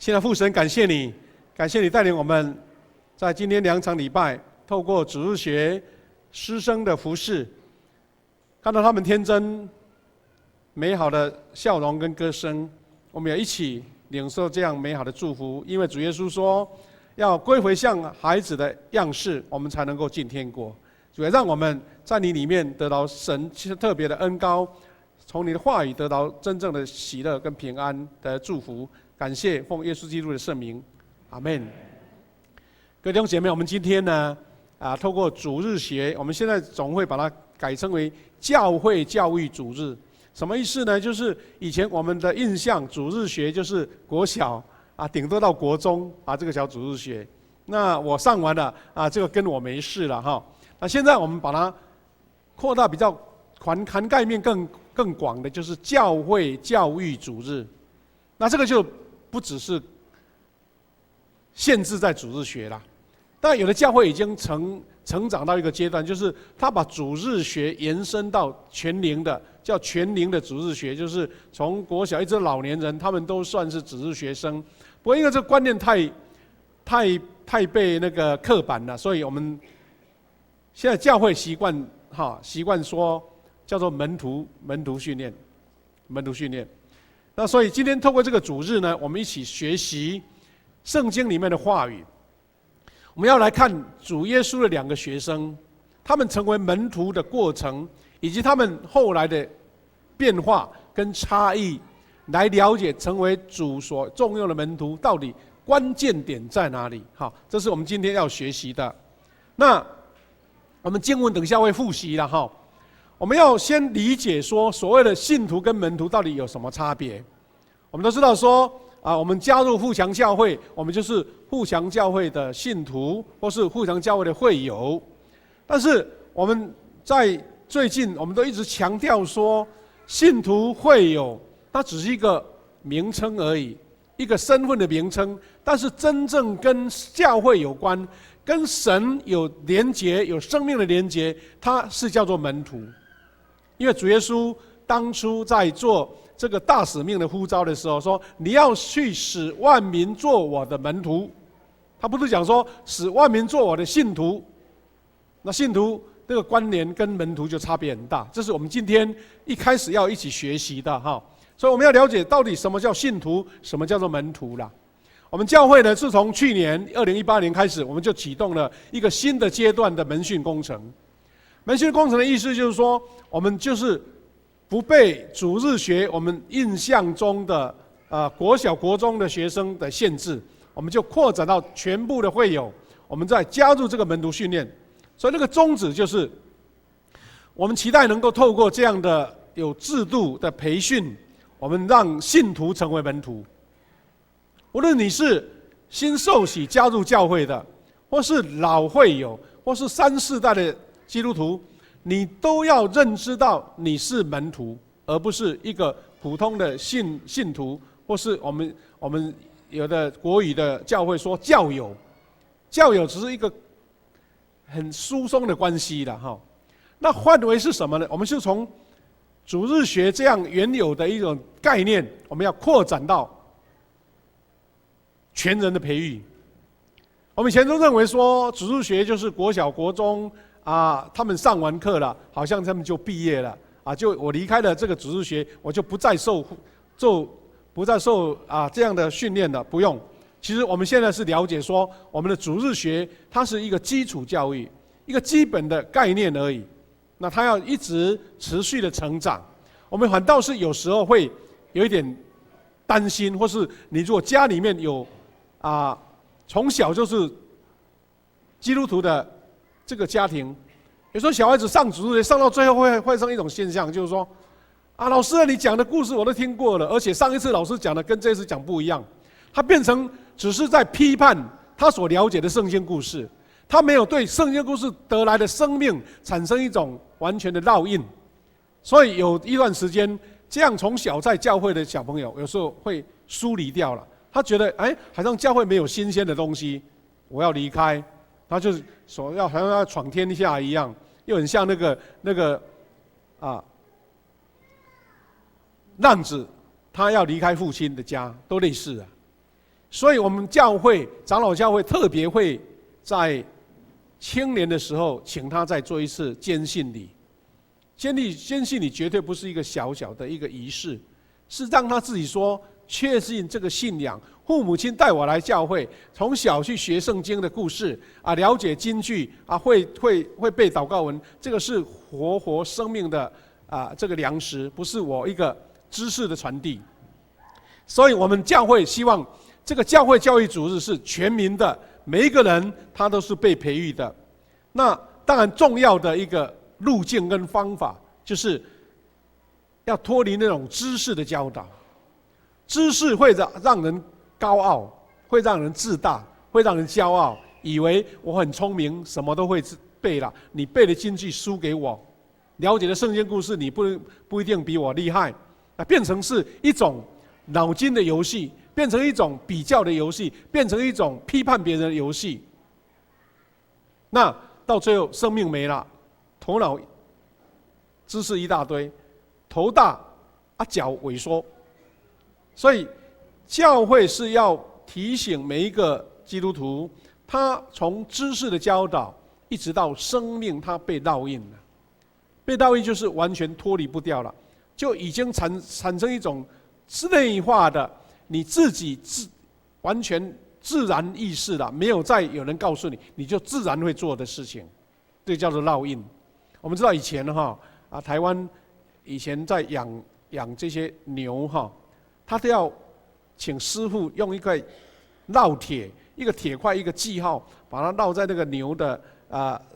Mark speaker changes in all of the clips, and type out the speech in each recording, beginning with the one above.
Speaker 1: 现在父神，感谢你，感谢你带领我们，在今天2场礼拜，透过主日学师生的服事，看到他们天真美好的笑容跟歌声，我们也一起领受这样美好的祝福。因为主耶稣说，要归回像孩子的样式，我们才能够进天国。主要让我们在你里面得到神特别的恩膏，从你的话语得到真正的喜乐跟平安的祝福。感谢奉耶稣基督的圣名，阿们。各位弟兄姐妹，我们今天呢，透过主日学，我们现在总会把它改称为教会教育主日。什么意思呢？就是以前我们的印象，主日学就是国小顶多到国中这个叫主日学。那我上完了这个跟我没事了哈。那现在我们把它扩大比较涵盖面更广的，就是教会教育主日。那这个就不只是限制在主日学啦，但有的教会已经成长到一个阶段，就是他把主日学延伸到全龄的，叫全龄的主日学，就是从国小一直老年人，他们都算是主日学生。不过因为这个观念太被那个刻板了，所以我们现在教会习惯说叫做门徒训练。那所以今天透过这个主日呢，我们一起学习圣经里面的话语。我们要来看主耶稣的2个学生，他们成为门徒的过程，以及他们后来的变化跟差异，来了解成为主所重用的门徒到底关键点在哪里。好，这是我们今天要学习的。那我们经文等一下会复习了哈。我们要先理解说，所谓的信徒跟门徒到底有什么差别。我们都知道说我们加入富强教会，我们就是富强教会的信徒，或是富强教会的会友。但是我们在最近，我们都一直强调说，信徒会友，它只是一个名称而已，一个身份的名称。但是真正跟教会有关，跟神有连结、有生命的连结，它是叫做门徒。因为主耶稣当初在做这个大使命的呼召的时候说，你要去使万民做我的门徒。他不是讲说使万民做我的信徒，那信徒这个关联跟门徒就差别很大，这是我们今天一开始要一起学习的哈。所以我们要了解到底什么叫信徒，什么叫做门徒啦。我们教会呢，自从去年2018年开始，我们就启动了一个新的阶段的门训工程。门训工程的意思就是说，我们就是不被主日学我们印象中的国小国中的学生的限制，我们就扩展到全部的会友，我们再加入这个门徒训练。所以那个宗旨就是，我们期待能够透过这样的有制度的培训，我们让信徒成为门徒。无论你是新受洗加入教会的，或是老会友，或是3、4代的基督徒，你都要认知到你是门徒，而不是一个普通的信徒，或是我们有的国语的教会说教友。教友只是一个很疏松的关系了哈。那范围是什么呢？我们是从主日学这样原有的一种概念，我们要扩展到全人的培育。我们以前都认为说主日学就是国小国中他们上完课了，好像他们就毕业了就我离开了这个主日学，我就不再受这样的训练了，不用。其实我们现在是了解说，我们的主日学它是一个基础教育，一个基本的概念而已。那它要一直持续的成长。我们反倒是有时候会有一点担心，或是你如果家里面有从小就是基督徒的这个家庭，有时候小孩子上主日学上到最后会发生一种现象，就是说老师你讲的故事我都听过了，而且上一次老师讲的跟这次讲不一样。他变成只是在批判他所了解的圣经故事，他没有对圣经故事得来的生命产生一种完全的烙印。所以有一段时间，这样从小在教会的小朋友有时候会疏离掉了，他觉得好像教会没有新鲜的东西，我要离开。他就是好像要闯天下一样，又很像那个浪子，他要离开父亲的家，都类似。所以我们教会长老教会特别会在青年的时候，请他再做一次坚信礼。坚信礼绝对不是一个小小的一个仪式，是让他自己说确信这个信仰。父母亲带我来教会，从小去学圣经的故事啊，了解金句啊，会背祷告文，这个是活生命的这个粮食，不是我一个知识的传递。所以我们教会希望这个教会教育组织是全民的，每一个人他都是被培育的。那当然重要的一个路径跟方法，就是要脱离那种知识的教导。知识会让人高傲，会让人自大，会让人骄傲，以为我很聪明，什么都会背了。你背的经句输给我，了解的圣经故事你不一定比我厉害，那变成是一种脑筋的游戏，变成一种比较的游戏，变成一种批判别人的游戏。那到最后生命没了，头脑知识一大堆，头大脚萎缩。所以教会是要提醒每一个基督徒，他从知识的教导一直到生命，他被烙印了。被烙印就是完全脱离不掉了，就已经产生一种内化的你自己完全自然意识了，没有再有人告诉你，你就自然会做的事情，这叫做烙印。我们知道以前台湾以前在养这些牛他都要请师傅用一个烙铁，一个铁块，一个记号，把它烙在那个牛的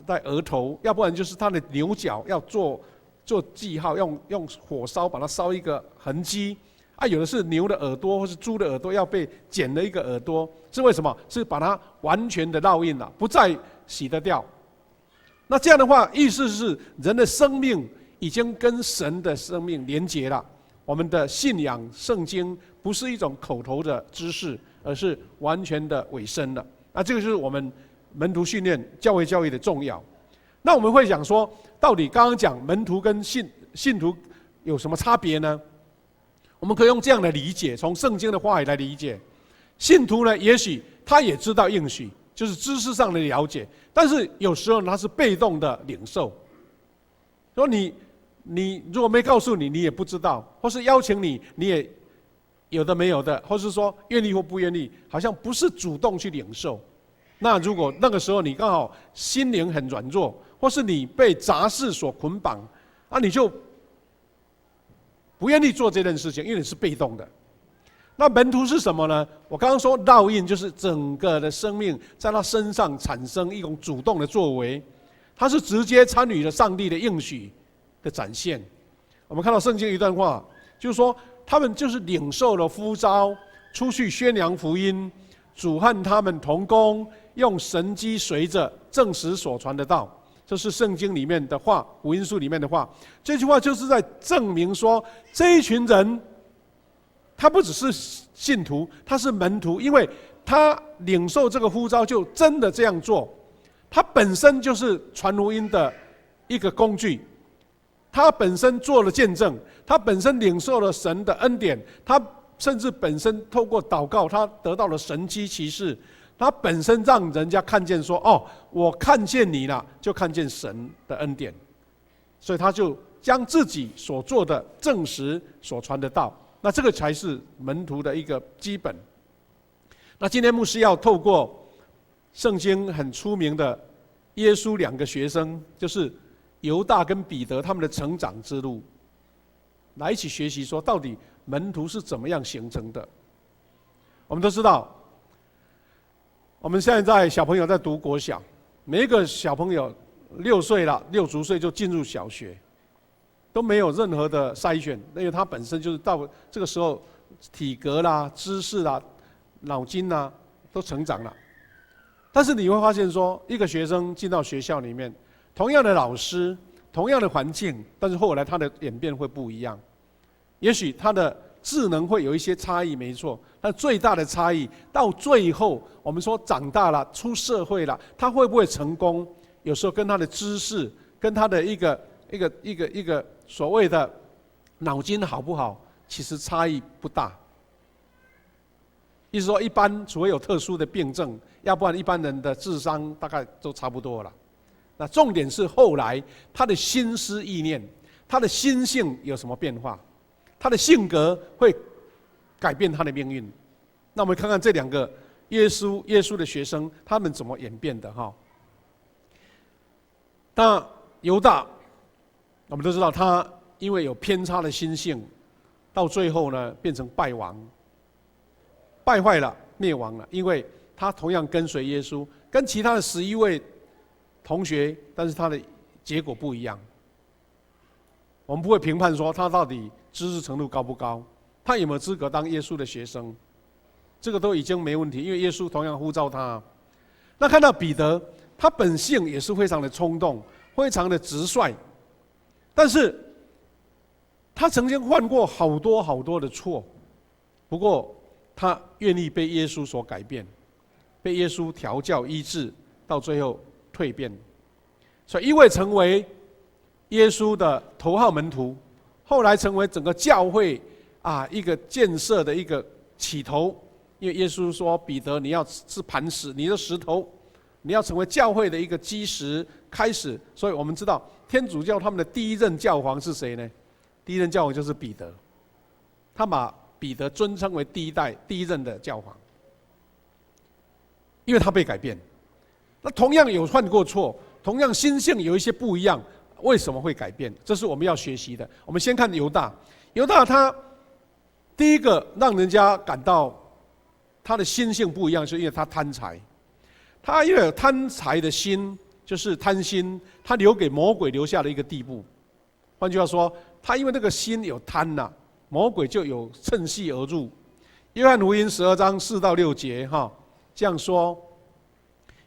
Speaker 1: 在额头，要不然就是它的牛角要做记号，用火烧把它烧一个痕迹。有的是牛的耳朵或是猪的耳朵要被剪了一个耳朵，是为什么？是把它完全的烙印了，不再洗得掉。那这样的话，意思是人的生命已经跟神的生命连结了。我们的信仰圣经不是一种口头的知识，而是完全的委身了。这个就是我们门徒训练、教会教育的重要。那我们会讲说，到底刚刚讲门徒跟信徒有什么差别呢？我们可以用这样的理解，从圣经的话语来理解。信徒呢，也许他也知道应许，就是知识上的了解，但是有时候他是被动的领受。说你如果没告诉你，你也不知道；或是邀请你，你也有的没有的；或是说愿意或不愿意，好像不是主动去领受。那如果那个时候你刚好心灵很软弱，或是你被杂事所捆绑，你就不愿意做这件事情，因为你是被动的。那门徒是什么呢？我刚刚说烙印就是整个的生命在他身上产生一种主动的作为，他是直接参与了上帝的应许的展现。我们看到圣经一段话，就是说他们就是领受了呼召，出去宣扬福音，主和他们同工，用神机随着证实所传的道。这是圣经里面的话，福音书里面的话。这句话就是在证明说，这一群人他不只是信徒，他是门徒，因为他领受这个呼召就真的这样做。他本身就是传福音的一个工具，他本身做了见证，他本身领受了神的恩典，他甚至本身透过祷告，他得到了神迹奇事，他本身让人家看见说，我看见你了，就看见神的恩典，所以他就将自己所做的证实所传的道。那这个才是门徒的一个基本。那今天牧师要透过圣经很出名的耶稣两个学生，就是犹大跟彼得他们的成长之路，来一起学习说到底门徒是怎么样形成的。我们都知道，我们现在小朋友在读国小，每一个小朋友6岁了，6足岁就进入小学，都没有任何的筛选，因为他本身就是到这个时候体格啦、知识啦、脑筋啦都成长了。但是你会发现说，一个学生进到学校里面，同样的老师，同样的环境，但是后来他的演变会不一样。也许他的智能会有一些差异，没错，但最大的差异到最后，我们说长大了、出社会了，他会不会成功？有时候跟他的知识，跟他的一个所谓的脑筋好不好，其实差异不大。意思说，一般除非有特殊的病症，要不然一般人的智商大概都差不多了。那重点是后来他的心思意念，他的心性有什么变化，他的性格会改变他的命运。那我们看看这两个耶稣的学生，他们怎么演变的哈？那犹大，我们都知道他因为有偏差的心性，到最后呢变成败亡，败坏了，灭亡了。因为他同样跟随耶稣，跟其他的11位同学，但是他的结果不一样。我们不会评判说他到底知识程度高不高，他有没有资格当耶稣的学生，这个都已经没问题，因为耶稣同样呼召他。那看到彼得，他本性也是非常的冲动，非常的直率，但是他曾经犯过好多的错，不过他愿意被耶稣所改变，被耶稣调教医治，到最后蜕变，所以因为成为耶稣的头号门徒，后来成为整个教会一个建设的一个起头。因为耶稣说：“彼得，你要是磐石，你的石头，你要成为教会的一个基石。”开始，所以我们知道天主教他们的第一任教皇是谁呢？第一任教皇就是彼得，他把彼得尊称为第一任的教皇，因为他被改变。那同样有犯过错，同样心性有一些不一样，为什么会改变？这是我们要学习的。我们先看犹大，犹大他第一个让人家感到他的心性不一样，是因为他贪财。他因为有贪财的心，就是贪心，他留给魔鬼留下的一个地步。换句话说，他因为那个心有贪呐，魔鬼就有趁隙而入。约翰福音12章4到6节这样说：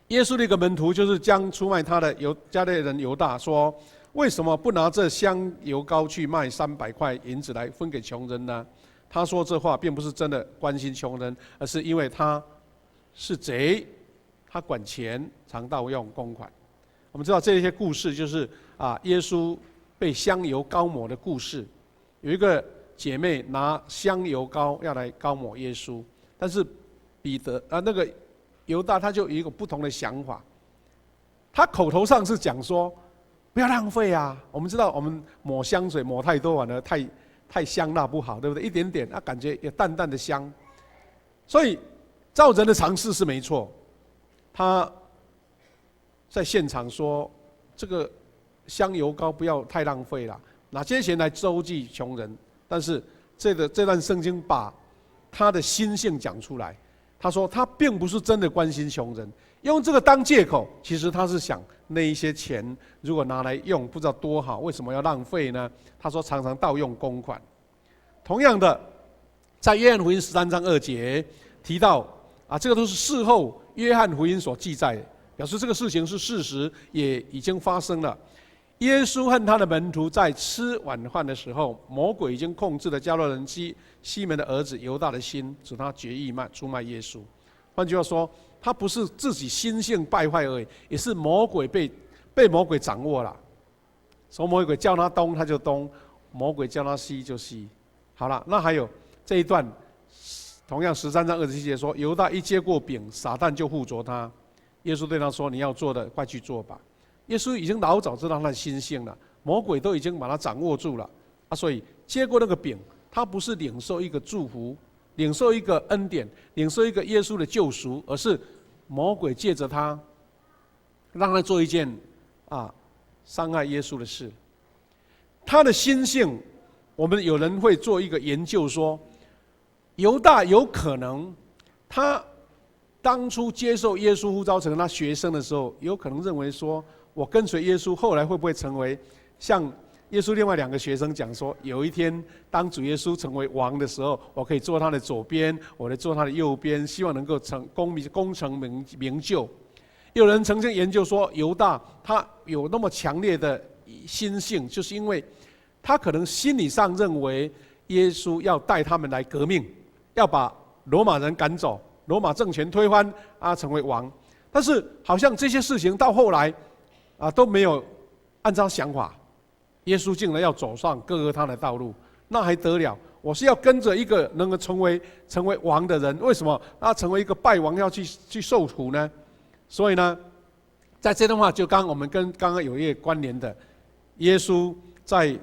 Speaker 1: 耶稣的一个门徒就是将出卖他的加利人犹大说：“为什么不拿这香油膏去卖300块银子来分给穷人呢？”他说这话并不是真的关心穷人，而是因为他是贼，他管钱，常盗用公款。我们知道这些故事就是耶稣被香油膏抹的故事。有一个姐妹拿香油膏要来膏抹耶稣，但是彼得那个犹大他就有一个不同的想法，他口头上是讲说不要浪费啊。我们知道我们抹香水抹太多反而太香那不好，对不对？一点点感觉有淡淡的香，所以照人的常识是没错。他在现场说这个香油膏不要太浪费了，拿这些钱来周济穷人。但是这段圣经把他的心性讲出来，他说他并不是真的关心穷人，用这个当借口，其实他是想那一些钱如果拿来用不知道多好，为什么要浪费呢？他说常常盗用公款。同样的，在约翰福音13章2节提到这个都是事后约翰福音所记载的，表示这个事情是事实，也已经发生了。耶稣和他的门徒在吃晚饭的时候，魔鬼已经控制了加略人西门的儿子犹大的心，使他决意出卖耶稣。换句话说，他不是自己心性败坏而已，也是魔鬼被魔鬼掌握了。所以魔鬼叫他东他就东，魔鬼叫他西就西。好了，那还有这一段，同样13章27节说，犹大一接过饼，撒旦就附着他。耶稣对他说：“你要做的，快去做吧。”耶稣已经老早知道他的心性了，魔鬼都已经把他掌握住了所以接过那个饼，他不是领受一个祝福，领受一个恩典，领受一个耶稣的救赎，而是魔鬼借着他，让他做一件伤害耶稣的事。他的心性，我们有人会做一个研究说，犹大有可能他当初接受耶稣呼召成他学生的时候，有可能认为说，我跟随耶稣，后来会不会成为像耶稣另外2个学生讲说，有一天当主耶稣成为王的时候，我可以坐他的左边，我来坐他的右边，希望能够功成名就。有人曾经研究说，犹大他有那么强烈的心性，就是因为他可能心理上认为耶稣要带他们来革命，要把罗马人赶走，罗马政权推翻成为王。但是好像这些事情到后来都没有按照想法，耶稣竟然要走上各个他的道路，那还得了？我是要跟着一个能够成为王的人。为什么他成为一个败王要去受苦呢？所以呢，在这段话就我们跟刚刚有一个关联的，耶稣在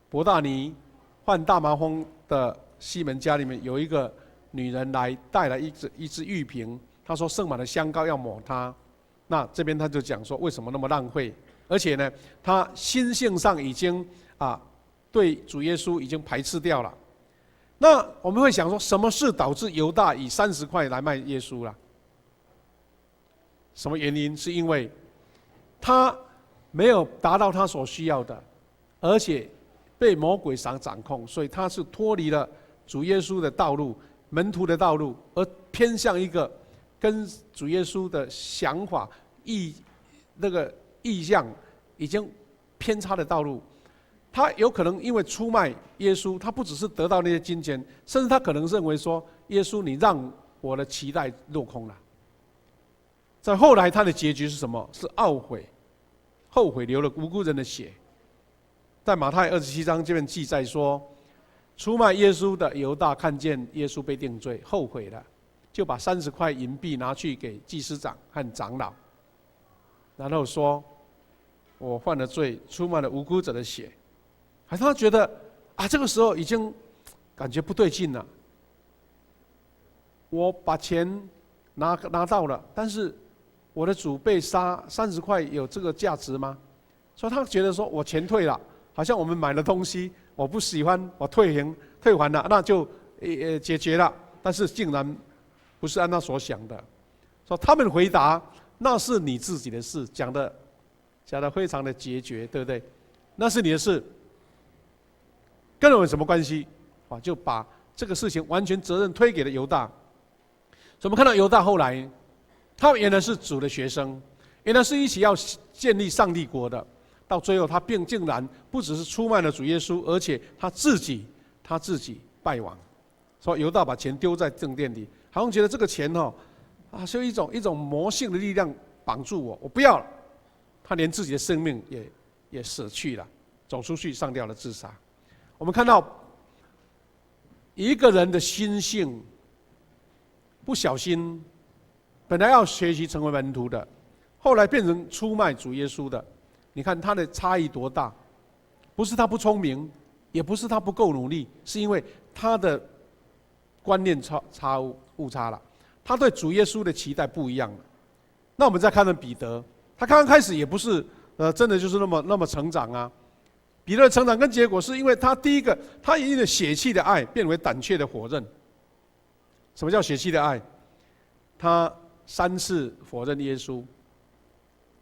Speaker 1: 伯大尼患大麻风的西门家里面，有一个女人来带来一只玉瓶，她说盛满了香膏要抹他。那这边他就讲说，为什么那么浪费？而且呢，他心性上已经对主耶稣已经排斥掉了。那我们会想说，什么事导致犹大以30块来卖耶稣了？什么原因？是因为他没有达到他所需要的，而且被魔鬼掌控，所以他是脱离了主耶稣的道路、门徒的道路，而偏向一个跟主耶稣的想法、意向已经偏差的道路。他有可能因为出卖耶稣，他不只是得到那些金钱，甚至他可能认为说，耶稣你让我的期待落空了。在后来他的结局是什么？是懊悔、后悔流了无辜人的血。在马太27章这边记载说，出卖耶稣的犹大看见耶稣被定罪，后悔了，就把30块银币拿去给祭司长和长老，然后说：“我犯了罪，出卖了无辜者的血。”还是他觉得这个时候已经感觉不对劲了。我把钱拿到了，但是我的主被杀，30块有这个价值吗？所以他觉得说，我钱退了，好像我们买了东西，我不喜欢，我退还了，那就解决了。但是竟然不是按他所想的。说他们回答，那是你自己的事，讲的非常的决绝，对不对？那是你的事，跟我有什么关系？就把这个事情完全责任推给了犹大。所以我们看到犹大后来，他原来是主的学生，原来是一起要建立上帝国的，到最后他竟然不只是出卖了主耶稣，而且他自己败亡。所以犹大把钱丢在正殿里，好像觉得这个钱是一种魔性的力量绑住我不要了。他连自己的生命也舍去了，走出去上吊了自杀。我们看到一个人的心性，不小心本来要学习成为门徒的，后来变成出卖主耶稣的，你看他的差异多大？不是他不聪明，也不是他不够努力，是因为他的观念误差了，他对主耶稣的期待不一样了。那我们再看看彼得，他刚刚开始也不是真的就是那么成长啊。彼得的成长跟结果是因为他第一个，他因为血气的爱变为胆怯的火刃。什么叫血气的爱？他3次否认耶稣，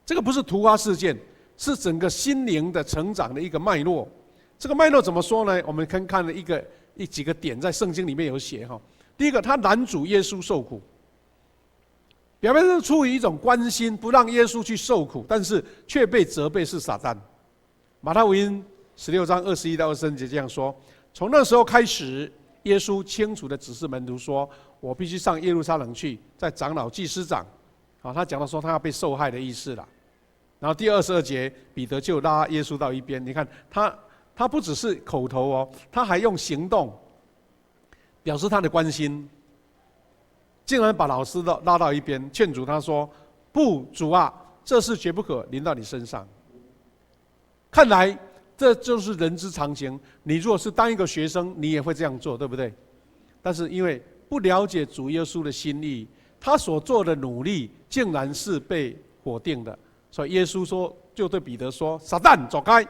Speaker 1: 这个不是突发事件，是整个心灵的成长的一个脉络。这个脉络怎么说呢？我们看了几个点，在圣经里面有写哈。第一个，他拦阻耶稣受苦，表面上出于一种关心，不让耶稣去受苦，但是却被责备是撒旦。马太福音16章21到23节这样说：从那时候开始，耶稣清楚地指示门徒说：“我必须上耶路撒冷去，在长老、祭司长。”他讲到说他要被受害的意思了。然后第22节，彼得就拉耶稣到一边。你看他不只是口头他还用行动表示他的关心，竟然把老师拉到一边，劝阻他说：“不，主啊，这事绝不可临到你身上。”看来这就是人之常情。你如果是当一个学生，你也会这样做，对不对？但是因为不了解主耶稣的心意，他所做的努力竟然是被否定的。所以耶稣就对彼得说：“撒旦，走开！”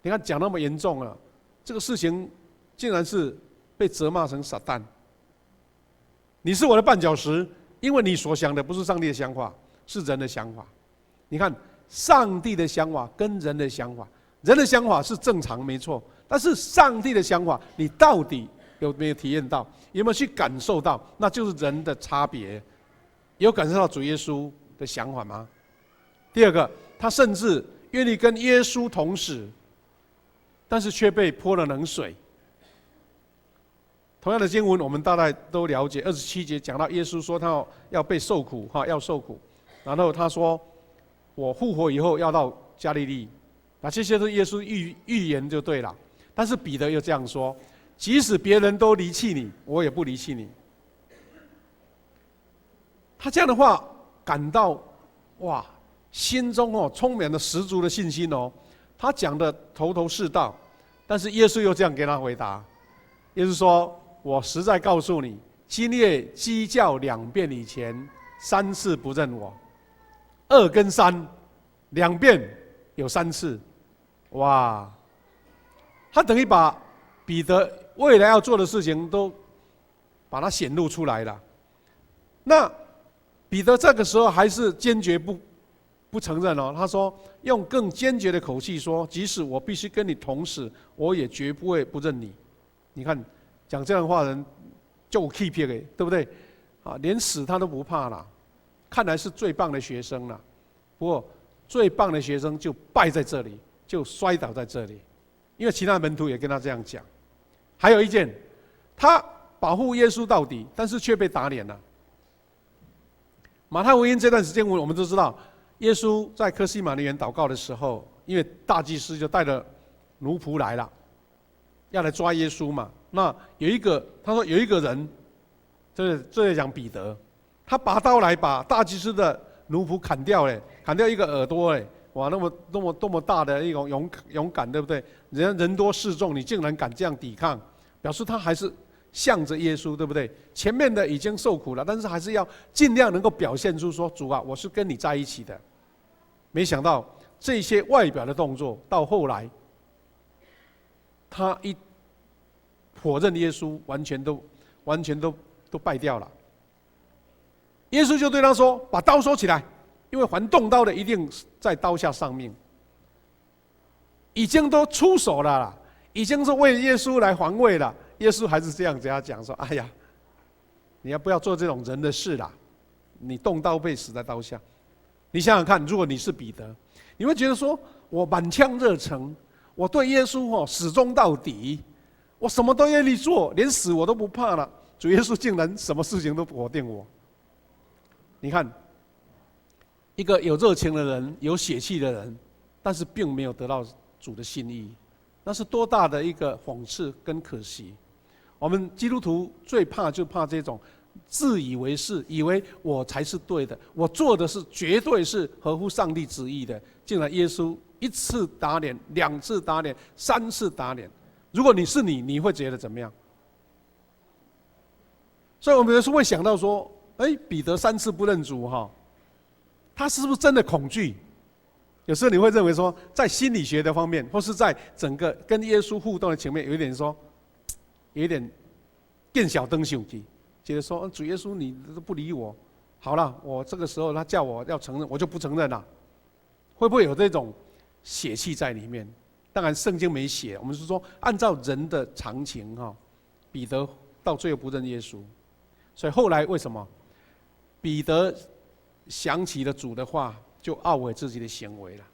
Speaker 1: 你看讲那么严重了，这个事情竟然是被责骂成撒旦。你是我的绊脚石，因为你所想的不是上帝的想法，是人的想法。你看上帝的想法跟人的想法，人的想法是正常没错，但是上帝的想法，你到底有没有体验到？有没有去感受到？那就是人的差别。有感受到主耶稣的想法吗？第二个，他甚至愿意跟耶稣同死，但是却被泼了冷水。同样的经文我们大概都了解，27节讲到耶稣说他要被受苦，要受苦，然后他说：“我复活以后要到加利利。”这些都是耶稣预言就对了。但是彼得又这样说：“即使别人都离弃你，我也不离弃你。他这样的话感到哇，心中充满了十足的信心哦。他讲的头头是道，但是耶稣又这样给他回答，耶稣说：“我实在告诉你，今夜鸡叫2遍以前，3次不认我。2跟3，2遍有3次，哇！他等于把彼得未来要做的事情都把它显露出来了。那彼得这个时候还是坚决不承认哦。他说，用更坚决的口气说：即使我必须跟你同死，我也绝不会不认你。你看，讲这样的话的人就有气魄的，对不对？啊，连死他都不怕了，看来是最棒的学生了。不过，最棒的学生就败在这里，就摔倒在这里，因为其他门徒也跟他这样讲。还有一件，他保护耶稣到底，但是却被打脸了。马太福音这段时间，我们都知道，耶稣在客西马尼园祷告的时候，因为大祭司就带着奴仆来了，要来抓耶稣嘛。那他说有一个人，这在讲彼得，他拔刀来把大祭司的奴仆砍掉嘞，砍掉一个耳朵嘞，哇，那么大的一种勇敢，对不对？人多势众，你竟然敢这样抵抗，表示他还是向着耶稣，对不对？前面的已经受苦了，但是还是要尽量能够表现出说：主啊，我是跟你在一起的。没想到这些外表的动作，到后来，他一否认耶稣，完全都败掉了。耶稣就对他说：把刀收起来，因为凡动刀的，一定在刀下丧命。已经都出手了啦，已经是为耶稣来防卫了。耶稣还是这样跟他讲说：哎呀，你要不要做这种人的事啦？你动刀被死在刀下。你想想看，如果你是彼得，你会觉得说：我满腔热诚，我对耶稣始终到底，我什么都愿意做，连死我都不怕了。主耶稣竟然什么事情都否定我。你看，一个有热情的人，有血气的人，但是并没有得到主的心意，那是多大的一个讽刺跟可惜。我们基督徒最怕就怕这种自以为是，以为我才是对的，我做的是绝对是合乎上帝旨意的，竟然耶稣1次打脸，2次打脸，3次打脸。如果你是你会觉得怎么样？所以我们有时候会想到说：彼得3次不认主他是不是真的恐惧？有时候你会认为说，在心理学的方面，或是在整个跟耶稣互动的前面，有一点变小灯秀气，觉得说：主耶稣你都不理我，好了，我这个时候他叫我要承认，我就不承认了。会不会有这种血气在里面？当然圣经没写，我们是说按照人的常情彼得到最后不认耶稣，所以后来为什么彼得想起了主的话，就懊悔自己的行为了？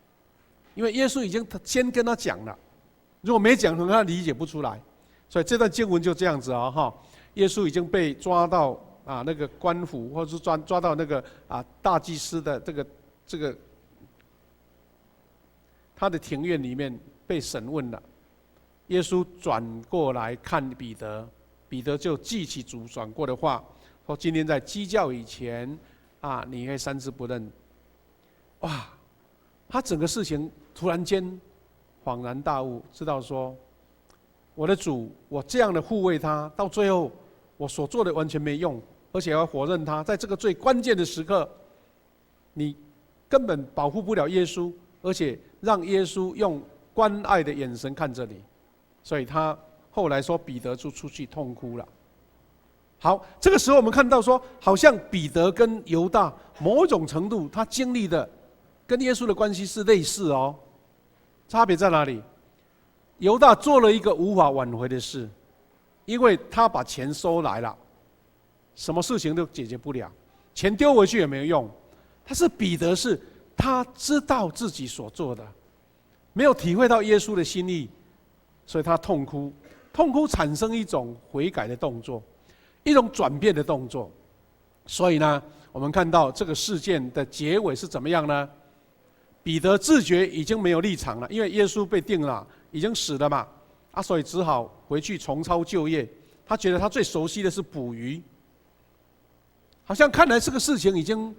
Speaker 1: 因为耶稣已经先跟他讲了，如果没讲，可能他理解不出来。所以这段经文就这样子耶稣已经被抓到那个官府，或者是抓到那个大祭司的这个他的庭院里面被审问了。耶稣转过来看彼得，彼得就记起主转过的话，说：今天在鸡叫以前你会3次不认。哇！他整个事情突然间恍然大悟，知道说：我的主，我这样的护卫他，到最后我所做的完全没用，而且要否认他。在这个最关键的时刻，你根本保护不了耶稣，而且让耶稣用关爱的眼神看着你。所以他后来说，彼得就出去痛哭了。好，这个时候我们看到说，好像彼得跟犹大某种程度他经历的跟耶稣的关系是类似差别在哪里？犹大做了一个无法挽回的事，因为他把钱收来了，什么事情都解决不了，钱丢回去也没有用。但是彼得是他知道自己所做的，没有体会到耶稣的心意，所以他痛哭，产生一种悔改的动作，一种转变的动作。所以呢，我们看到这个事件的结尾是怎么样呢？彼得自觉已经没有立场了，因为耶稣被定了，已经死了嘛。所以只好回去重操旧业。他觉得他最熟悉的是捕鱼，好像看来这个事情已经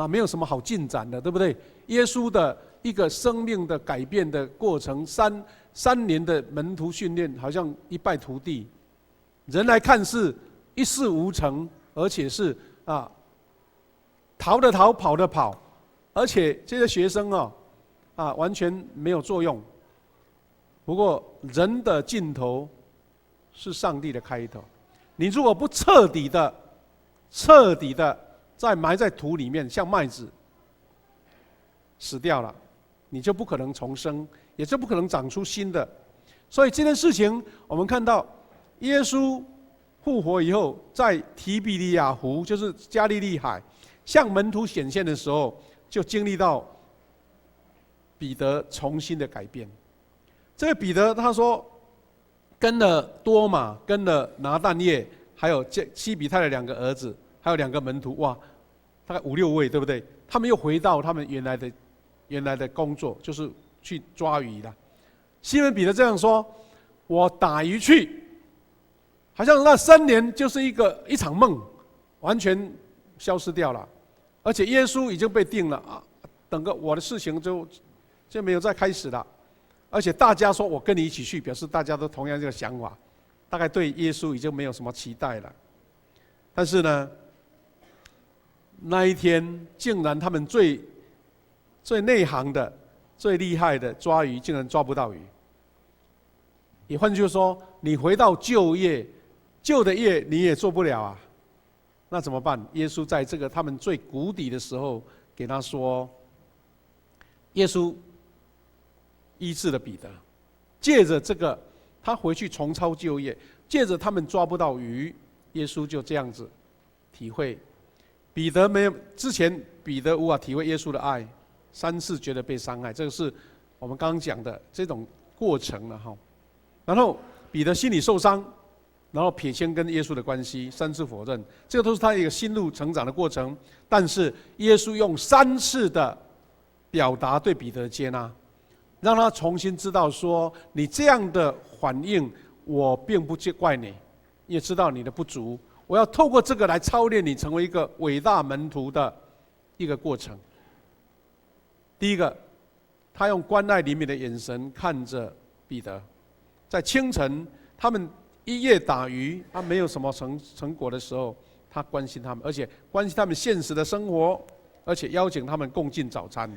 Speaker 1: 没有什么好进展的，对不对？耶稣的一个生命的改变的过程，三年的门徒训练，好像一败涂地。人来看是一事无成，而且是逃的逃，跑的跑，而且这些学生完全没有作用。不过人的尽头是上帝的开头，你如果不彻底的再埋在土里面，像麦子死掉了，你就不可能重生，也就不可能长出新的。所以这件事情，我们看到耶稣复活以后，在提比利亚湖，就是加利利海，向门徒显现的时候，就经历到彼得重新的改变。这个彼得他说，跟了多马，跟了拿但业，还有西比泰的2个儿子，还有2个门徒，哇，大概5、6位，对不对？他们又回到他们原来的工作，就是去抓鱼了。西门彼得这样说：“我打鱼去，好像那3年就是一场梦，完全消失掉了。而且耶稣已经被定了整个我的事情就没有再开始了。而且大家说我跟你一起去，表示大家都同样这个想法，大概对耶稣已经没有什么期待了。但是呢，那一天竟然他们最内行的、最厉害的抓鱼，竟然抓不到鱼。也换句话说，你回到旧的业你也做不了啊。那怎么办？耶稣在这个他们最谷底的时候，给他说，耶稣医治了彼得，借着这个他回去重操旧业，借着他们抓不到鱼，耶稣就这样子体会。彼得没有之前，彼得无法体会耶稣的爱，3次觉得被伤害，这个是我们刚刚讲的这种过程了哈。然后彼得心里受伤，然后撇清跟耶稣的关系，3次否认，这个都是他一个心路成长的过程。但是耶稣用3次的表达对彼得的接纳，让他重新知道说，你这样的反应，我并不怪你，也知道你的不足。我要透过这个来操练你，成为一个伟大门徒的一个过程。第一个，他用关爱怜悯的眼神看着彼得，在清晨他们一夜打鱼，他没有什么成果的时候，他关心他们，而且关心他们现实的生活，而且邀请他们共进早餐。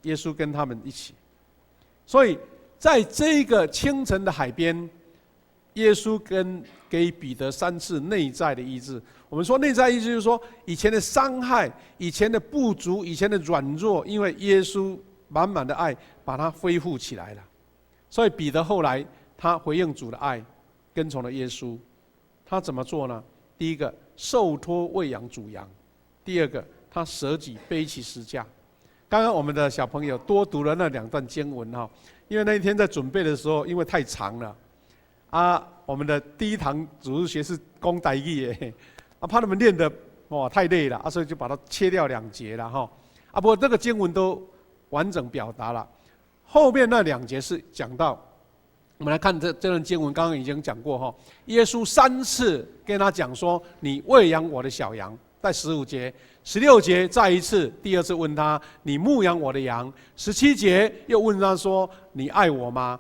Speaker 1: 耶稣跟他们一起。所以在这个清晨的海边，耶稣给彼得3次内在的医治。我们说内在医治，就是说以前的伤害、以前的不足、以前的软弱，因为耶稣满满的爱把它恢复起来了。所以彼得后来他回应主的爱，跟从了耶稣。他怎么做呢？第一个，受托喂养主羊；第二个，他舍己背起十架。刚刚我们的小朋友多读了那2段经文哈，因为那一天在准备的时候，因为太长了我们的第1堂主日学是讲台语耶，怕他们练的太累了所以就把它切掉2节了哈不过这个经文都完整表达了。后面那2节是讲到，我们来看这段经文，刚刚已经讲过哈。耶稣3次跟他讲说：“你喂养我的小羊。”在15节、16节再一次，第2次问他：“你牧养我的羊。”17节又问他说：“你爱我吗？”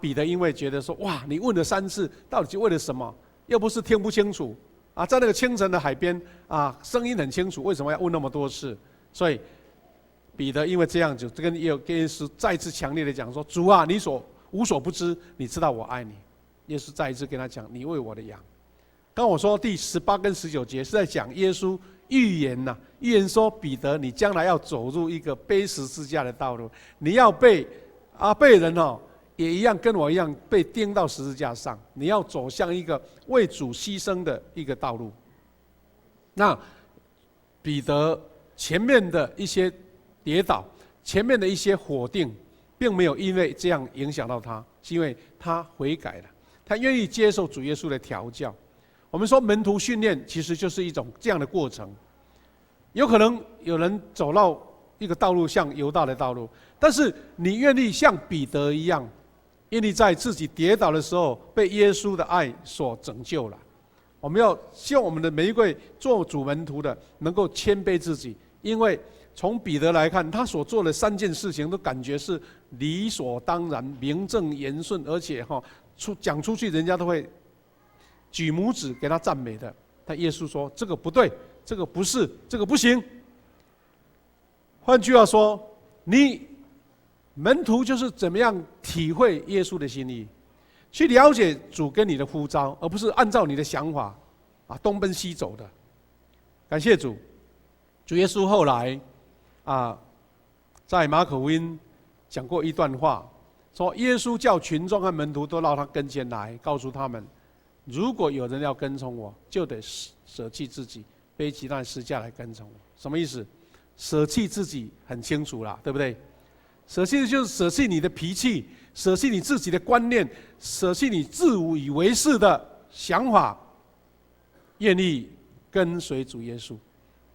Speaker 1: 彼得因为觉得说：“哇，你问了3次，到底为了什么？又不是听不清楚在那个清晨的海边声音很清楚，为什么要问那么多次？”所以彼得因为这样子，跟耶稣再次强烈的讲说：“主啊，你无所不知，你知道我爱你。”耶稣再一次跟他讲：“你喂我的羊。”刚我说第18跟19节是在讲耶稣预言预言说彼得，你将来要走入一个背十字架的道路，你要被人也一样跟我一样被钉到十字架上，你要走向一个为主牺牲的一个道路。那彼得前面的一些跌倒，前面的一些否定，并没有因为这样影响到他，是因为他悔改了，他愿意接受主耶稣的调教。我们说门徒训练其实就是一种这样的过程。有可能有人走到一个道路像犹大的道路，但是你愿意像彼得一样愿意在自己跌倒的时候被耶稣的爱所拯救了。我们要希望我们的每一位做主门徒的能够谦卑自己，因为从彼得来看，他所做的3件事情都感觉是理所当然、名正言顺，而且讲出去人家都会举拇指给他赞美的。但耶稣说：“这个不对，这个不是，这个不行。”换句话说，门徒就是怎么样体会耶稣的心意，去了解主跟你的呼召，而不是按照你的想法东奔西走的。感谢主，主耶稣后来在马可福音讲过一段话，说耶稣叫群众和门徒都到他跟前来，告诉他们：如果有人要跟从我，就得舍弃自己，背起那十字架来跟从我。什么意思？舍弃自己很清楚啦，对不对？舍弃就是舍弃你的脾气，舍弃你自己的观念，舍弃你自以为是的想法，愿意跟随主耶稣。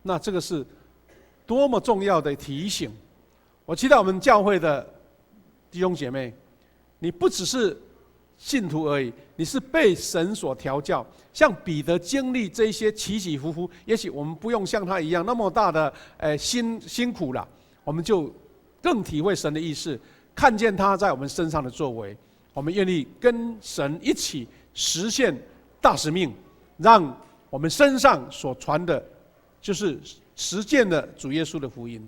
Speaker 1: 那这个是多么重要的提醒！我期待我们教会的弟兄姐妹，你不只是信徒而已，你是被神所调教。像彼得经历这些起起伏伏，也许我们不用像他一样那么大的辛苦了，我们就更体会神的意思，看见他在我们身上的作为，我们愿意跟神一起实现大使命，让我们身上所传的，就是实践的主耶稣的福音。